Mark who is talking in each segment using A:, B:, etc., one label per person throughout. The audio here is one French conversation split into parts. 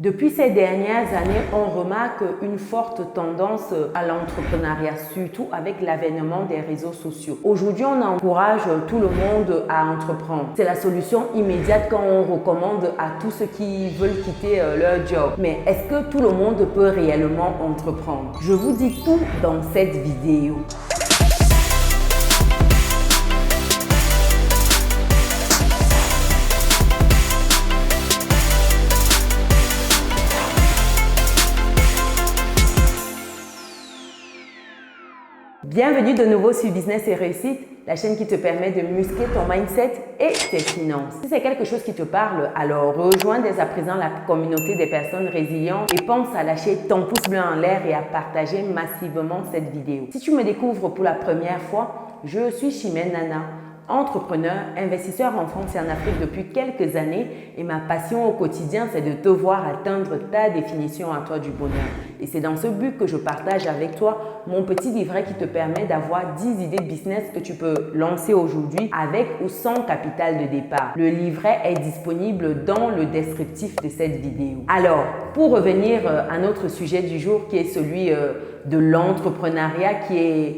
A: Depuis ces dernières années, on remarque une forte tendance à l'entrepreneuriat, surtout avec l'avènement des réseaux sociaux. Aujourd'hui, on encourage tout le monde à entreprendre. C'est la solution immédiate quand on recommande à tous ceux qui veulent quitter leur job. Mais est-ce que tout le monde peut réellement entreprendre? Je vous dis tout dans cette vidéo. Bienvenue de nouveau sur Business et Réussite, la chaîne qui te permet de muscler ton mindset et tes finances. Si c'est quelque chose qui te parle, alors rejoins dès à présent la communauté des personnes résilientes et pense à lâcher ton pouce bleu en l'air et à partager massivement cette vidéo. Si tu me découvres pour la première fois, je suis Chimène Nana, entrepreneur, investisseur en France et en Afrique depuis quelques années et ma passion au quotidien, c'est de te voir atteindre ta définition à toi du bonheur. Et c'est dans ce but que je partage avec toi mon petit livret qui te permet d'avoir 10 idées de business que tu peux lancer aujourd'hui avec ou sans capital de départ. Le livret est disponible dans le descriptif de cette vidéo. Alors, pour revenir à notre sujet du jour qui est celui de l'entrepreneuriat qui est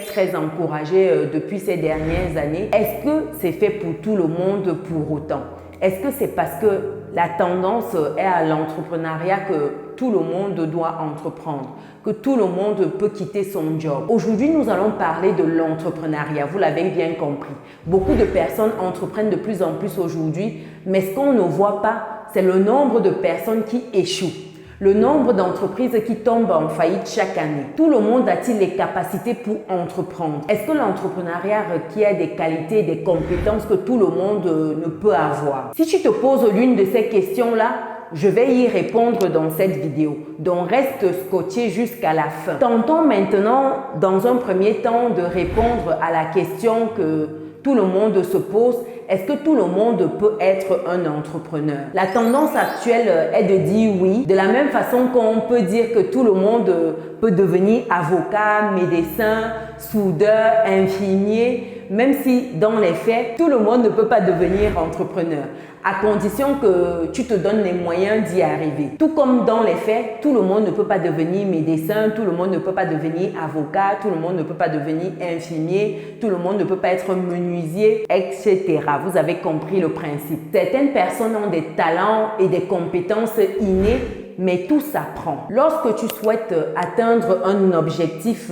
A: très encouragé depuis ces dernières années. Est-ce que c'est fait pour tout le monde pour autant? Est-ce que c'est parce que la tendance est à l'entrepreneuriat que tout le monde doit entreprendre, que tout le monde peut quitter son job? Aujourd'hui, nous allons parler de l'entrepreneuriat, vous l'avez bien compris. Beaucoup de personnes entreprennent de plus en plus aujourd'hui, mais ce qu'on ne voit pas, c'est le nombre de personnes qui échouent. Le nombre d'entreprises qui tombent en faillite chaque année. Tout le monde a-t-il les capacités pour entreprendre? Est-ce que l'entrepreneuriat requiert des qualités et des compétences que tout le monde ne peut avoir? Si tu te poses l'une de ces questions-là, je vais y répondre dans cette vidéo. Donc reste scotché jusqu'à la fin. Tentons maintenant, dans un premier temps, de répondre à la question que tout le monde se pose. Est-ce que tout le monde peut être un entrepreneur? La tendance actuelle est de dire oui, de la même façon qu'on peut dire que tout le monde peut devenir avocat, médecin, soudeur, infirmier, même si dans les faits, tout le monde ne peut pas devenir entrepreneur, à condition que tu te donnes les moyens d'y arriver. Tout comme dans les faits, tout le monde ne peut pas devenir médecin, tout le monde ne peut pas devenir avocat, tout le monde ne peut pas devenir infirmier, tout le monde ne peut pas être menuisier, etc. Vous avez compris le principe. Certaines personnes ont des talents et des compétences innées, mais tout s'apprend. Lorsque tu souhaites atteindre un objectif,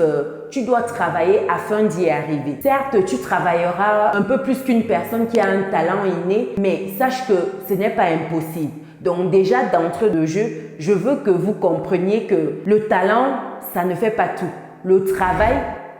A: tu dois travailler afin d'y arriver. Certes, tu travailleras un peu plus qu'une personne qui a un talent inné, mais sache que ce n'est pas impossible. Donc déjà, d'entrée de jeu, je veux que vous compreniez que le talent, ça ne fait pas tout. Le travail,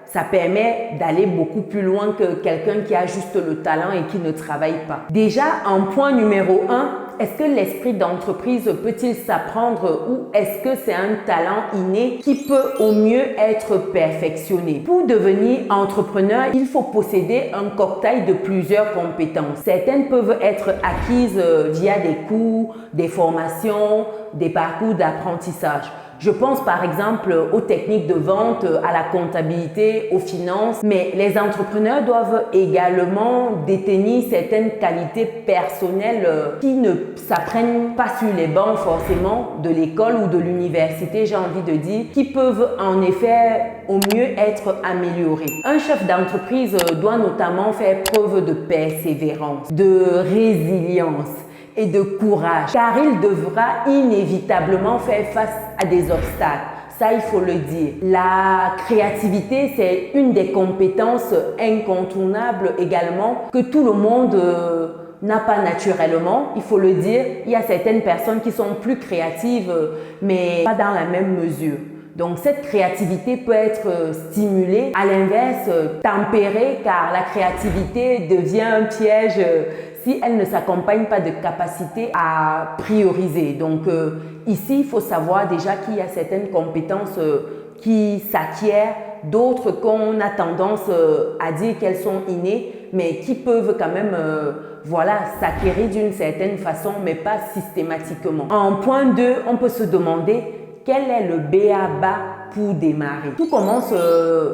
A: ça permet d'aller beaucoup plus loin que quelqu'un qui a juste le talent et qui ne travaille pas. Déjà, en point numéro 1, est-ce que l'esprit d'entreprise peut-il s'apprendre ou est-ce que c'est un talent inné qui peut au mieux être perfectionné? Pour devenir entrepreneur, il faut posséder un cocktail de plusieurs compétences. Certaines peuvent être acquises via des cours, des formations, des parcours d'apprentissage. Je pense par exemple aux techniques de vente, à la comptabilité, aux finances, mais les entrepreneurs doivent également détenir certaines qualités personnelles qui ne s'apprennent pas sur les bancs forcément de l'école ou de l'université, j'ai envie de dire, qui peuvent en effet au mieux être améliorées. Un chef d'entreprise doit notamment faire preuve de persévérance, de résilience et de courage, car il devra inévitablement faire face à des obstacles. Ça, il faut le dire. La créativité, c'est une des compétences incontournables également que tout le monde n'a pas naturellement, il faut le dire. Il y a certaines personnes qui sont plus créatives, mais pas dans la même mesure. Donc, cette créativité peut être stimulée, à l'inverse, tempérée, car la créativité devient un piège si elle ne s'accompagne pas de capacité à prioriser. Donc, ici, il faut savoir déjà qu'il y a certaines compétences qui s'acquièrent, d'autres qu'on a tendance à dire qu'elles sont innées, mais qui peuvent quand même s'acquérir d'une certaine façon, mais pas systématiquement. En point 2, on peut se demander quel est le b.a.-ba pour démarrer. Tout commence,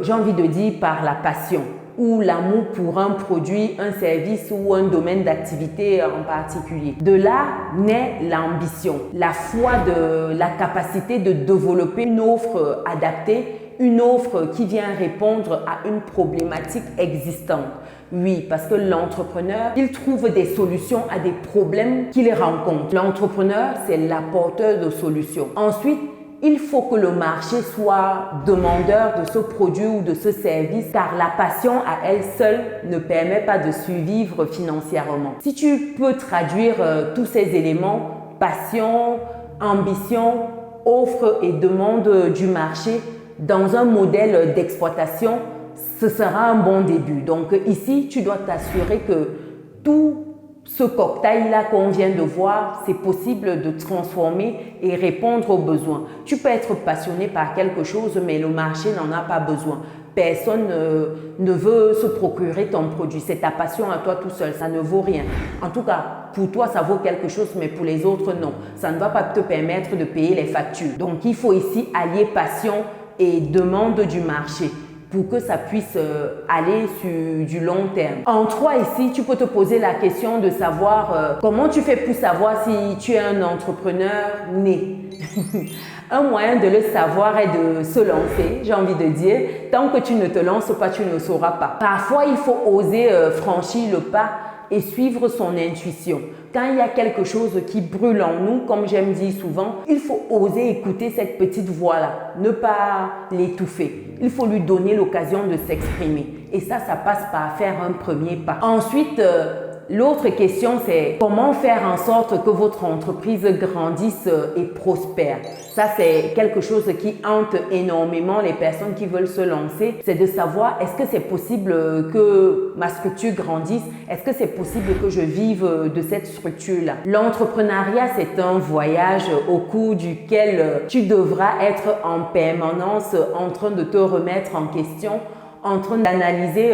A: j'ai envie de dire, par la passion. ou l'amour pour un produit, un service ou un domaine d'activité en particulier. De là naît l'ambition, la foi de la capacité de développer une offre adaptée, une offre qui vient répondre à une problématique existante. Oui, parce que l'entrepreneur, il trouve des solutions à des problèmes qu'il rencontre. L'entrepreneur, c'est l'apporteur de solutions. Ensuite, il faut que le marché soit demandeur de ce produit ou de ce service, car la passion à elle seule ne permet pas de survivre financièrement. Si tu peux traduire tous ces éléments, passion, ambition, offre et demande du marché, dans un modèle d'exploitation, ce sera un bon début. Donc ici, tu dois t'assurer que tout ce cocktail-là qu'on vient de voir, c'est possible de transformer et répondre aux besoins. Tu peux être passionné par quelque chose, mais le marché n'en a pas besoin. Personne ne veut se procurer ton produit. C'est ta passion à toi tout seul. Ça ne vaut rien. En tout cas, pour toi, ça vaut quelque chose, mais pour les autres, non. Ça ne va pas te permettre de payer les factures. Donc, il faut ici allier passion et demande du marché pour que ça puisse aller sur du long terme. En 3 ici, tu peux te poser la question de savoir comment tu fais pour savoir si tu es un entrepreneur né. Un moyen de le savoir est de se lancer, j'ai envie de dire. Tant que tu ne te lances pas, tu ne sauras pas. Parfois, il faut oser franchir le pas et suivre son intuition. Quand il y a quelque chose qui brûle en nous, comme j'aime dire souvent, il faut oser écouter cette petite voix-là, ne pas l'étouffer. Il faut lui donner l'occasion de s'exprimer. Et ça passe par faire un premier pas. Ensuite, l'autre question, c'est comment faire en sorte que votre entreprise grandisse et prospère. Ça, c'est quelque chose qui hante énormément les personnes qui veulent se lancer. C'est de savoir, est-ce que c'est possible que ma structure grandisse? Est-ce que c'est possible que je vive de cette structure-là? L'entrepreneuriat, c'est un voyage au cours duquel tu devras être en permanence en train de te remettre en question, en train d'analyser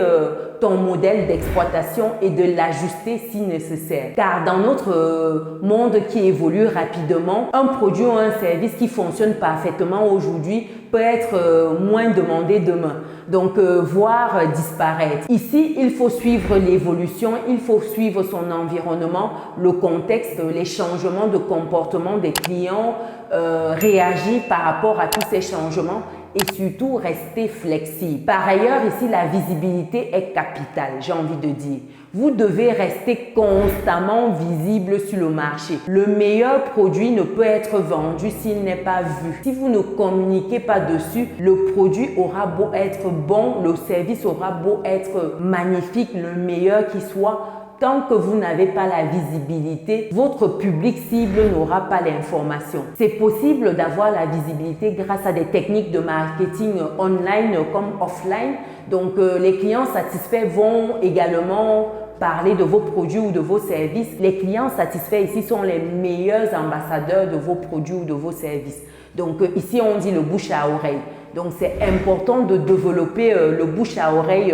A: ton modèle d'exploitation et de l'ajuster si nécessaire. Car dans notre monde qui évolue rapidement, un produit ou un service qui fonctionne parfaitement aujourd'hui peut être moins demandé demain. Donc, voire disparaître. Ici, il faut suivre l'évolution, il faut suivre son environnement, le contexte, les changements de comportement des clients, réagir par rapport à tous ces changements et surtout rester flexible. Par ailleurs, ici, la visibilité est capitale, j'ai envie de dire. Vous devez rester constamment visible sur le marché. Le meilleur produit ne peut être vendu s'il n'est pas vu. Si vous ne communiquez pas dessus, le produit aura beau être bon, le service aura beau être magnifique, le meilleur qui soit. Tant que vous n'avez pas la visibilité, votre public cible n'aura pas l'information. C'est possible d'avoir la visibilité grâce à des techniques de marketing online comme offline. Donc, les clients satisfaits vont également parler de vos produits ou de vos services. Les clients satisfaits ici sont les meilleurs ambassadeurs de vos produits ou de vos services. Donc, ici, on dit le bouche à oreille. Donc, c'est important de développer le bouche à oreille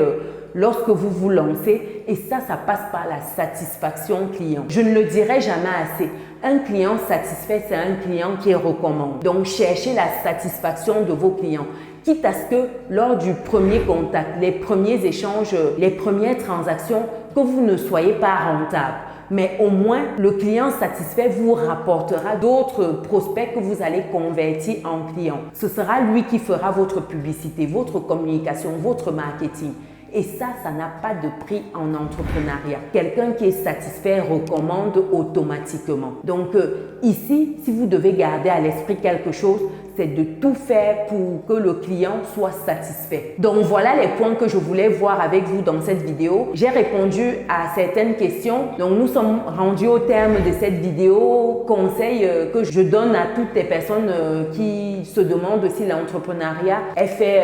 A: lorsque vous vous lancez, et ça passe par la satisfaction client. Je ne le dirai jamais assez. Un client satisfait, c'est un client qui recommande. Donc, cherchez la satisfaction de vos clients. Quitte à ce que lors du premier contact, les premiers échanges, les premières transactions, que vous ne soyez pas rentable. Mais au moins, le client satisfait vous rapportera d'autres prospects que vous allez convertir en clients. Ce sera lui qui fera votre publicité, votre communication, votre marketing. Et ça n'a pas de prix en entrepreneuriat. Quelqu'un qui est satisfait recommande automatiquement. Donc ici, si vous devez garder à l'esprit quelque chose, c'est de tout faire pour que le client soit satisfait. Donc voilà les points que je voulais voir avec vous dans cette vidéo. J'ai répondu à certaines questions. Donc nous sommes rendus au terme de cette vidéo. Conseil que je donne à toutes les personnes qui se demandent si l'entrepreneuriat est fait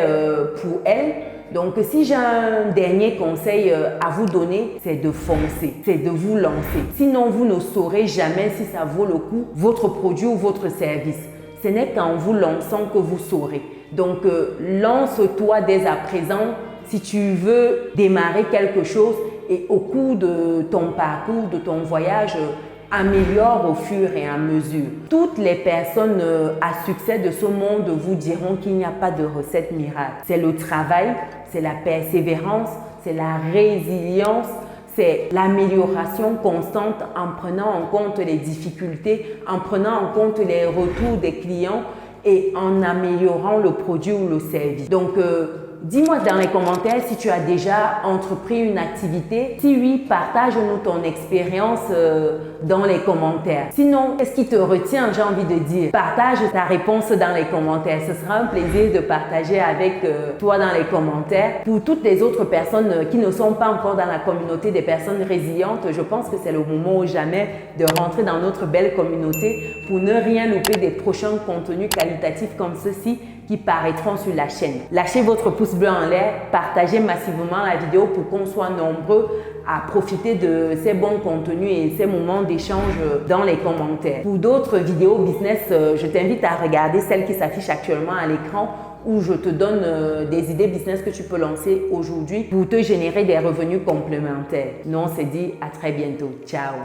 A: pour elles. Donc, si j'ai un dernier conseil à vous donner, c'est de foncer, c'est de vous lancer. Sinon, vous ne saurez jamais si ça vaut le coup, votre produit ou votre service. Ce n'est qu'en vous lançant que vous saurez. Donc, lance-toi dès à présent si tu veux démarrer quelque chose et au cours de ton parcours, de ton voyage, améliore au fur et à mesure. Toutes les personnes à succès de ce monde vous diront qu'il n'y a pas de recette miracle. C'est le travail, c'est la persévérance, c'est la résilience, c'est l'amélioration constante en prenant en compte les difficultés, en prenant en compte les retours des clients et en améliorant le produit ou le service. Donc, dis-moi dans les commentaires si tu as déjà entrepris une activité. Si oui, partage-nous ton expérience dans les commentaires. Sinon, qu'est-ce qui te retient, j'ai envie de dire? Partage ta réponse dans les commentaires. Ce sera un plaisir de partager avec toi dans les commentaires. Pour toutes les autres personnes qui ne sont pas encore dans la communauté des personnes résilientes, je pense que c'est le moment ou jamais de rentrer dans notre belle communauté pour ne rien louper des prochains contenus qualitatifs comme ceux-ci qui paraîtront sur la chaîne. Lâchez votre pouce bleu en l'air, partagez massivement la vidéo pour qu'on soit nombreux à profiter de ces bons contenus et ces moments d'échange dans les commentaires. Pour d'autres vidéos business, je t'invite à regarder celle qui s'affiche actuellement à l'écran où je te donne des idées business que tu peux lancer aujourd'hui pour te générer des revenus complémentaires. Nous, on se dit à très bientôt. Ciao!